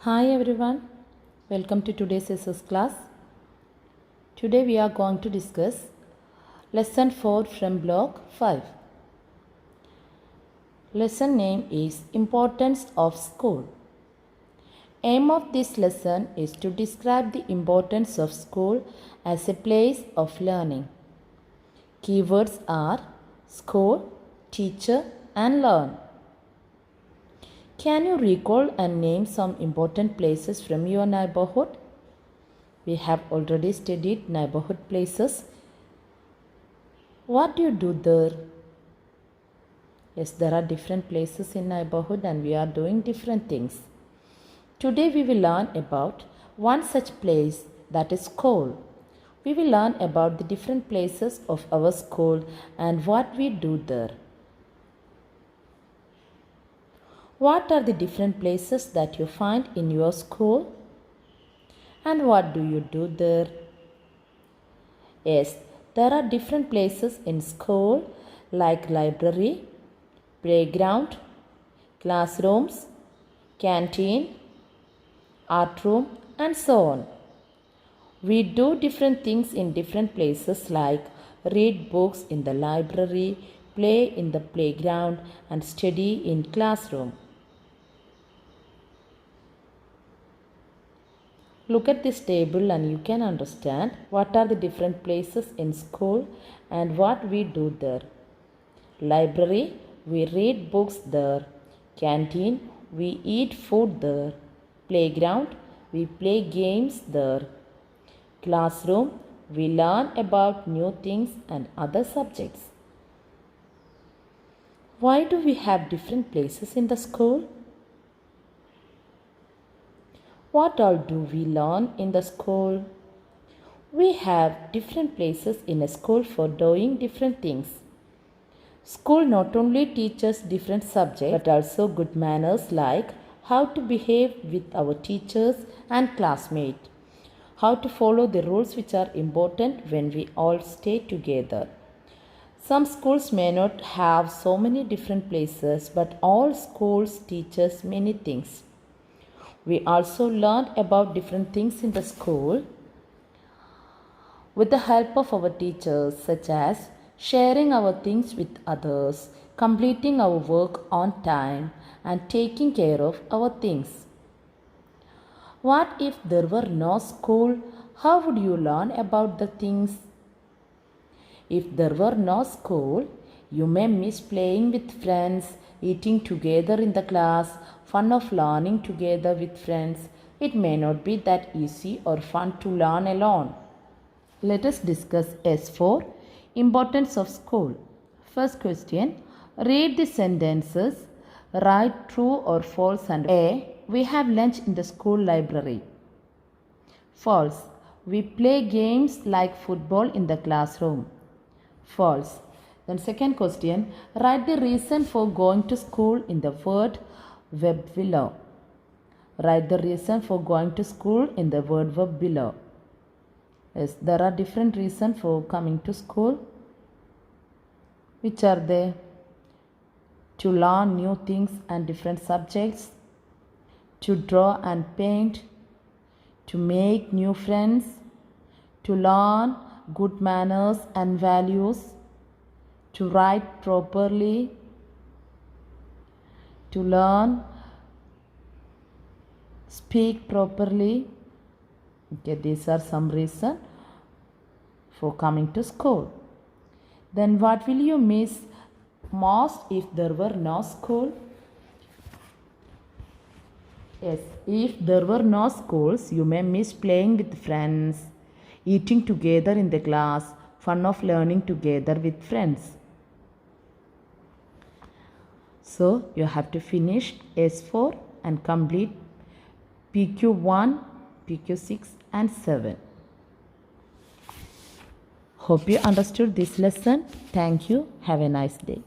Hi everyone, welcome to today's SS class. Today we are going to discuss lesson 4 from block 5. Lesson name is Importance of School. Aim of this lesson is to describe the importance of school as a place of learning. Keywords are school, teacher and learn. Can you recall and name some important places from your neighborhood? We have already studied neighborhood places. What do you do there? Yes, there are different places in neighborhood and we are doing different things. Today we will learn about one such place, that is school. We will learn about the different places of our school and what we do there. What are the different places that you find in your school? And what do you do there? Yes, there are different places in school like library, playground, classrooms, canteen, art room and so on. We do different things in different places like read books in the library, play in the playground and study in classroom. Look at this table and you can understand what are the different places in school and what we do there. Library, we read books there. Canteen, we eat food there. Playground, we play games there. Classroom, we learn about new things and other subjects. Why do we have different places in the school? What all do we learn in the school? We have different places in a school for doing different things. School not only teaches different subjects but also good manners like how to behave with our teachers and classmates, how to follow the rules which are important when we all stay together. Some schools may not have so many different places, but all schools teach us many things. We also learned about different things in the school with the help of our teachers, such as sharing our things with others, completing our work on time, and taking care of our things. What if there were no school? How would you learn about the things? If there were no school, you may miss playing with friends, eating together in the class, fun of learning together with friends. It may not be that easy or fun to learn alone. Let us discuss S4, Importance of School. First question, read the sentences, write true or false and A. We have lunch in the school library. False. We play games like football in the classroom. False. Then second question, write the reason for going to school in the word verb below. Write the reason for going to school in the word verb below. Yes, there are different reasons for coming to school. Which are they? To learn new things and different subjects, to draw and paint, to make new friends, to learn good manners and values, to write properly, to learn speak properly. Okay, these are some reasons for coming to school. Then what will you miss most if there were no school? Yes, if there were no schools, you may miss playing with friends, eating together in the class, fun of learning together with friends. So you have to finish S4 and complete PQ1, PQ6 and 7. Hope you understood this lesson. Thank you. Have a nice day.